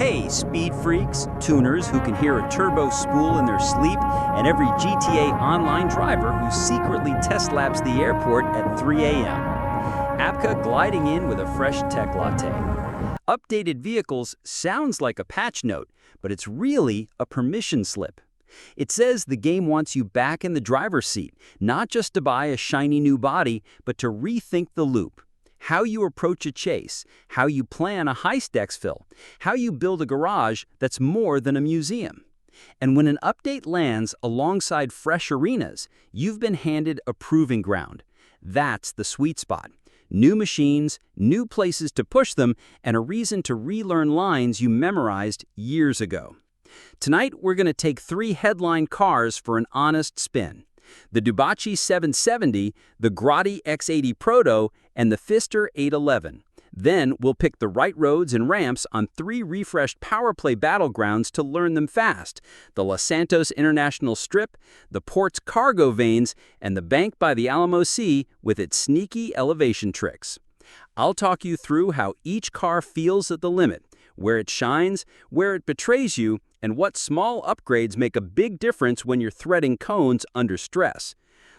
Hey, speed freaks, tuners who can hear a turbo spool in their sleep, and every GTA Online driver who secretly test labs the airport at 3 a.m. APCA gliding in with a fresh tech latte. Updated vehicles sounds like a patch note, but it's really a permission slip. It says the game wants you back in the driver's seat, not just to buy a shiny new body, but to rethink the loop. How you approach a chase, how you plan a heist exfil, how you build a garage that's more than a museum. And when an update lands alongside fresh arenas, you've been handed a proving ground. That's the sweet spot. New machines, new places to push them, and a reason to relearn lines you memorized years ago. Tonight, we're going to take 3 headline cars for an honest spin. The Dewbauchee 770, the Grotti X80 Proto, and the Pfister 811. Then we'll pick the right roads and ramps on 3 refreshed powerplay battlegrounds to learn them fast: the Los Santos International Strip, the port's cargo veins, and the bank by the Alamo Sea with its sneaky elevation tricks. I'll talk you through how each car feels at the limit, where it shines, where it betrays you, and what small upgrades make a big difference when you're threading cones under stress.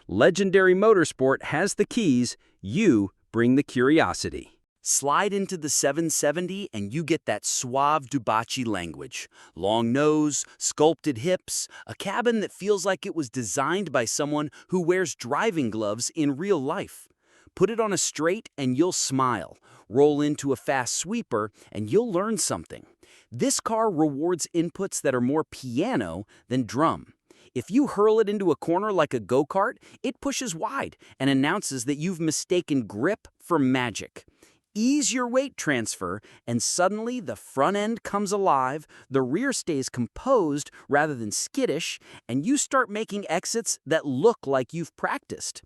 Legendary Motorsport has the keys, you bring the curiosity. Slide into the 770 and you get that suave Dewbauchee language. Long nose, sculpted hips, a cabin that feels like it was designed by someone who wears driving gloves in real life. Put it on a straight and you'll smile. Roll into a fast sweeper and you'll learn something. This car rewards inputs that are more piano than drum. If you hurl it into a corner like a go-kart, it pushes wide and announces that you've mistaken grip for magic. Ease your weight transfer, and suddenly the front end comes alive, the rear stays composed rather than skittish, and you start making exits that look like you've practiced.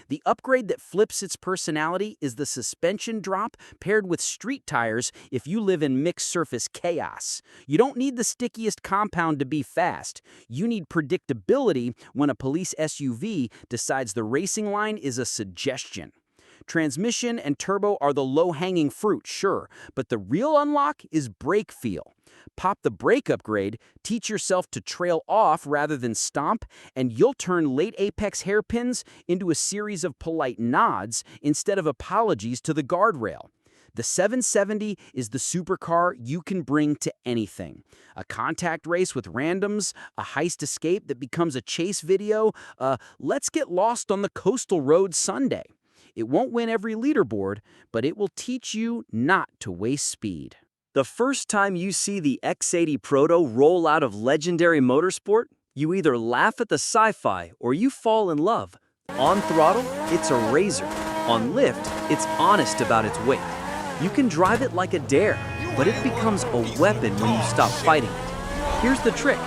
The upgrade that flips its personality is the suspension drop paired with street tires if you live in mixed surface chaos. You don't need the stickiest compound to be fast. You need predictability when a police SUV decides the racing line is a suggestion. Transmission and turbo are the low-hanging fruit, sure, but the real unlock is brake feel. Pop the brake upgrade, teach yourself to trail off rather than stomp, and you'll turn late apex hairpins into a series of polite nods instead of apologies to the guardrail. The 770 is the supercar you can bring to anything. A contact race with randoms, a heist escape that becomes a chase video, let's get lost on the coastal road Sunday. It won't win every leaderboard, but it will teach you not to waste speed. The first time you see the X80 Proto roll out of legendary Motorsport, you either laugh at the sci-fi or you fall in love. On throttle, it's a razor. On lift, it's honest about its weight. You can drive it like a dare, but it becomes a weapon when you stop fighting it. Here's the trick.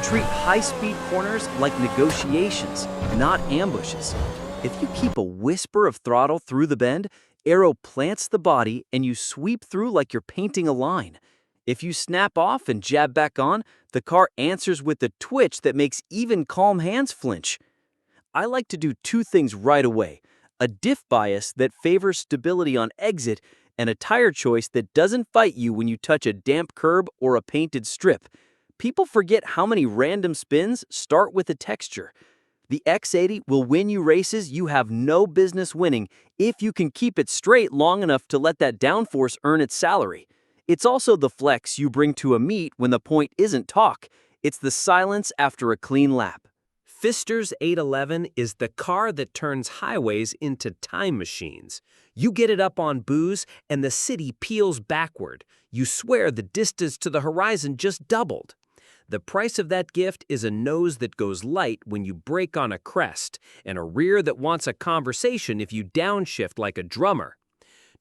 Treat high-speed corners like negotiations, not ambushes. If you keep a whisper of throttle through the bend, aero plants the body and you sweep through like you're painting a line. If you snap off and jab back on, the car answers with a twitch that makes even calm hands flinch. I like to do 2 things right away: a diff bias that favors stability on exit, and a tire choice that doesn't fight you when you touch a damp curb or a painted strip. People forget how many random spins start with a texture. The X80 will win you races you have no business winning if you can keep it straight long enough to let that downforce earn its salary. It's also the flex you bring to a meet when the point isn't talk. It's the silence after a clean lap. Pfister's 811 is the car that turns highways into time machines. You get it up on booze and the city peels backward. You swear the distance to the horizon just doubled. The price of that gift is a nose that goes light when you brake on a crest, and a rear that wants a conversation if you downshift like a drummer.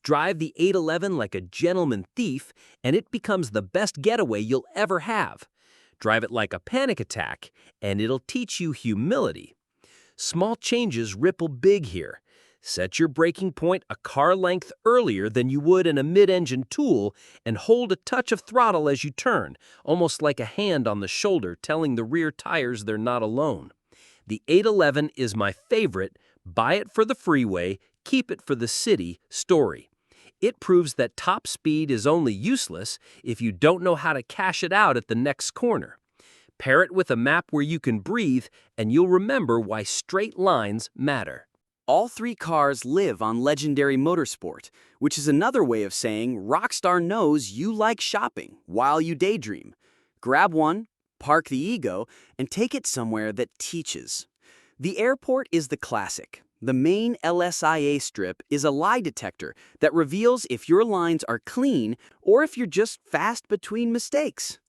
Drive the 811 like a gentleman thief, and it becomes the best getaway you'll ever have. Drive it like a panic attack, and it'll teach you humility. Small changes ripple big here. Set your braking point a car length earlier than you would in a mid-engine tool, and hold a touch of throttle as you turn, almost like a hand on the shoulder telling the rear tires they're not alone. The 811 is my favorite, buy it for the freeway, keep it for the city story. It proves that top speed is only useless if you don't know how to cash it out at the next corner. Pair it with a map where you can breathe, and you'll remember why straight lines matter. All three cars live on legendary Motorsport, which is another way of saying Rockstar knows you like shopping while you daydream. Grab one, park the ego, and take it somewhere that teaches. The airport is the classic. The main LSIA strip is a lie detector that reveals if your lines are clean or if you're just fast between mistakes.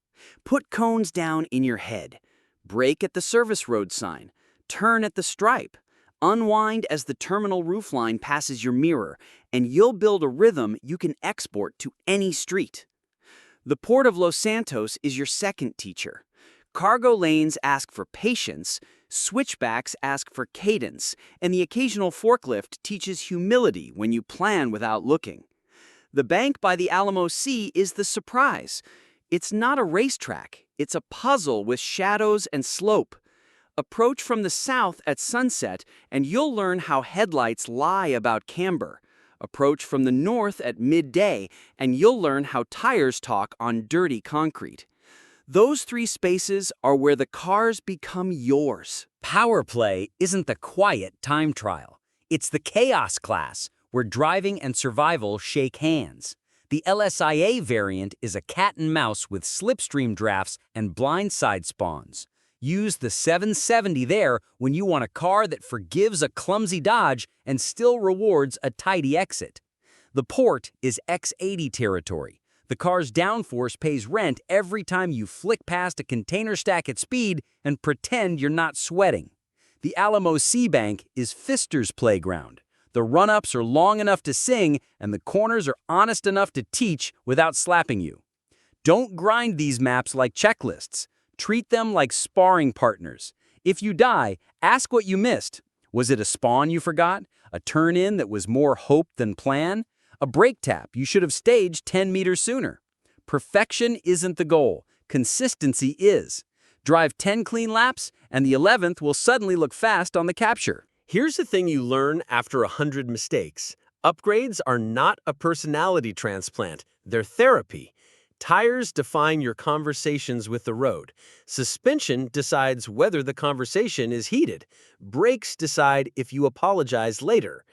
Put cones down in your head. Brake at the service road sign. Turn at the stripe. Unwind as the terminal roofline passes your mirror, and you'll build a rhythm you can export to any street. The Port of Los Santos is your second teacher. Cargo lanes ask for patience, switchbacks ask for cadence, and the occasional forklift teaches humility when you plan without looking. The bank by the Alamo Sea is the surprise. It's not a racetrack, it's a puzzle with shadows and slope. Approach from the south at sunset, and you'll learn how headlights lie about camber. Approach from the north at midday, and you'll learn how tires talk on dirty concrete. Those three spaces are where the cars become yours. Power play isn't the quiet time trial. It's the chaos class, where driving and survival shake hands. The LSIA variant is a cat and mouse with slipstream drafts and blindside spawns. Use the 770 there when you want a car that forgives a clumsy dodge and still rewards a tidy exit. The port is X80 territory. The car's downforce pays rent every time you flick past a container stack at speed and pretend you're not sweating. The Alamo Sea Bank is Pfister's playground. The run-ups are long enough to sing, and the corners are honest enough to teach without slapping you. Don't grind these maps like checklists. Treat them like sparring partners. If you die, ask what you missed. Was it a spawn you forgot? A turn-in that was more hope than plan? A brake tap you should have staged 10 meters sooner? Perfection isn't the goal. Consistency is. Drive 10 clean laps, and the 11th will suddenly look fast on the capture. Here's the thing you learn after 100 mistakes. Upgrades are not a personality transplant. They're therapy. Tires define your conversations with the road. Suspension decides whether the conversation is heated. Brakes decide if you apologize later.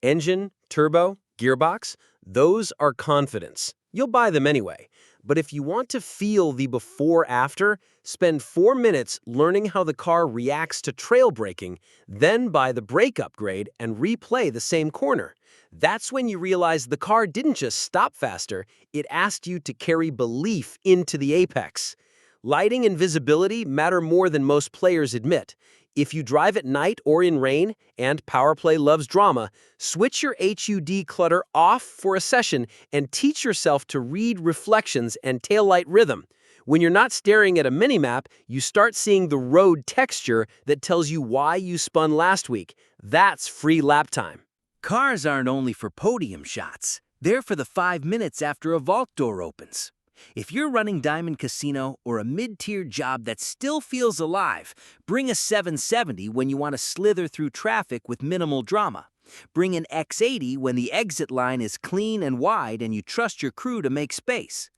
Engine, turbo, gearbox, those are confidence. You'll buy them anyway. But if you want to feel the before-after, spend 4 minutes learning how the car reacts to trail braking, then buy the brake upgrade and replay the same corner. That's when you realize the car didn't just stop faster, it asked you to carry belief into the apex. Lighting and visibility matter more than most players admit. If you drive at night or in rain, and PowerPlay loves drama, switch your HUD clutter off for a session and teach yourself to read reflections and taillight rhythm. When you're not staring at a minimap, you start seeing the road texture that tells you why you spun last week. That's free lap time. Cars aren't only for podium shots. They're for the 5 minutes after a vault door opens. If you're running Diamond Casino or a mid-tier job that still feels alive, bring a 770 when you want to slither through traffic with minimal drama. Bring an X80 when the exit line is clean and wide and you trust your crew to make space.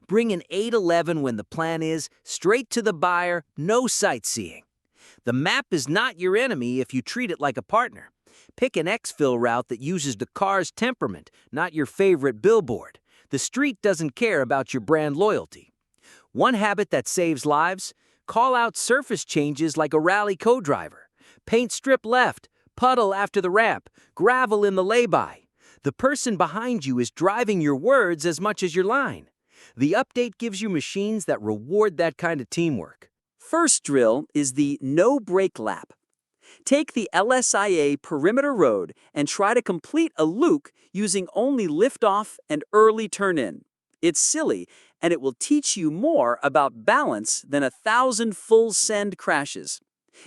Bring an 811 when the plan is straight to the buyer, no sightseeing. The map is not your enemy if you treat it like a partner. Pick an exfil route that uses the car's temperament, not your favorite billboard. The street doesn't care about your brand loyalty. One habit that saves lives: call out surface changes like a rally co-driver. Paint strip left, puddle after the ramp, gravel in the lay-by. The person behind you is driving your words as much as your line. The update gives you machines that reward that kind of teamwork. First drill is the no brake lap. Take the LSIA perimeter road and try to complete a loop using only liftoff and early turn-in. It's silly, and it will teach you more about balance than 1,000 full send crashes.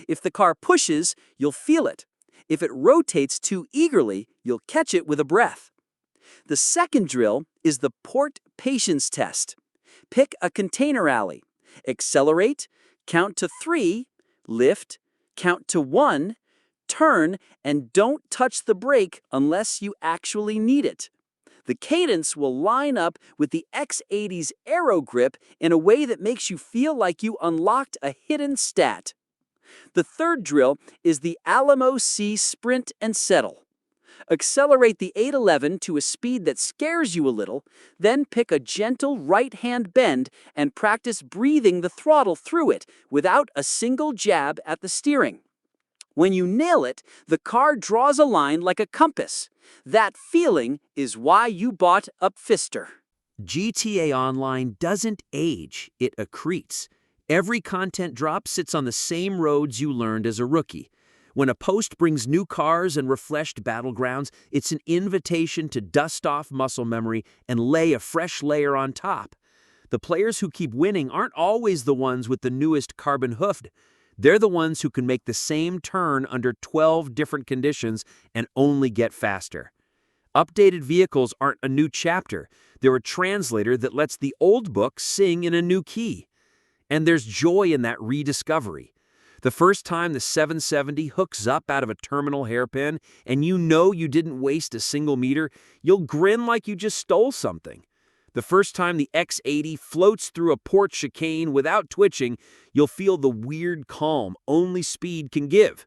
If the car pushes, you'll feel it. If it rotates too eagerly, you'll catch it with a breath. The second drill is the port patience test. Pick a container alley. Accelerate, count to 3, lift, count to 1, turn, and don't touch the brake unless you actually need it. The cadence will line up with the X80's aero grip in a way that makes you feel like you unlocked a hidden stat. The third drill is the Alamo C Sprint and Settle. Accelerate the 811 to a speed that scares you a little, then pick a gentle right-hand bend and practice breathing the throttle through it without a single jab at the steering. When you nail it, the car draws a line like a compass. That feeling is why you bought a Pfister. GTA Online doesn't age, it accretes. Every content drop sits on the same roads you learned as a rookie. When a post brings new cars and refreshed battlegrounds, it's an invitation to dust off muscle memory and lay a fresh layer on top. The players who keep winning aren't always the ones with the newest carbon hoofed. They're the ones who can make the same turn under 12 different conditions and only get faster. Updated vehicles aren't a new chapter. They're a translator that lets the old book sing in a new key. And there's joy in that rediscovery. The first time the 770 hooks up out of a terminal hairpin and you know you didn't waste a single meter, you'll grin like you just stole something. The first time the X80 floats through a port chicane without twitching, you'll feel the weird calm only speed can give.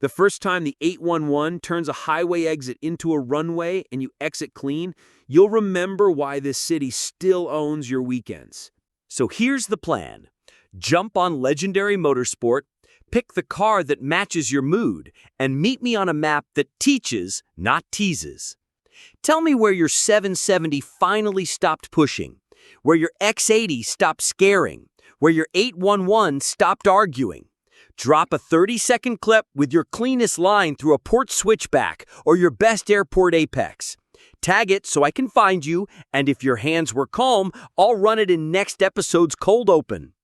The first time the 811 turns a highway exit into a runway and you exit clean, you'll remember why this city still owns your weekends. So here's the plan. Jump on Legendary Motorsport, pick the car that matches your mood, and meet me on a map that teaches, not teases. Tell me where your 770 finally stopped pushing, where your X80 stopped scaring, where your 811 stopped arguing. Drop a 30-second clip with your cleanest line through a port switchback or your best airport apex. Tag it so I can find you, and if your hands were calm, I'll run it in next episode's cold open.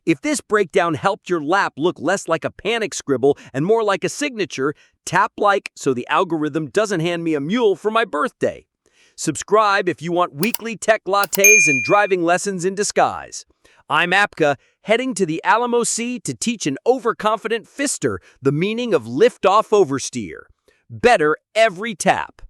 If this breakdown helped your lap look less like a panic scribble and more like a signature, tap like so the algorithm doesn't hand me a mule for my birthday. Subscribe if you want weekly tech lattes and driving lessons in disguise. I'm Apka, heading to the Alamo Sea to teach an overconfident Pfister the meaning of lift-off oversteer. Better every tap.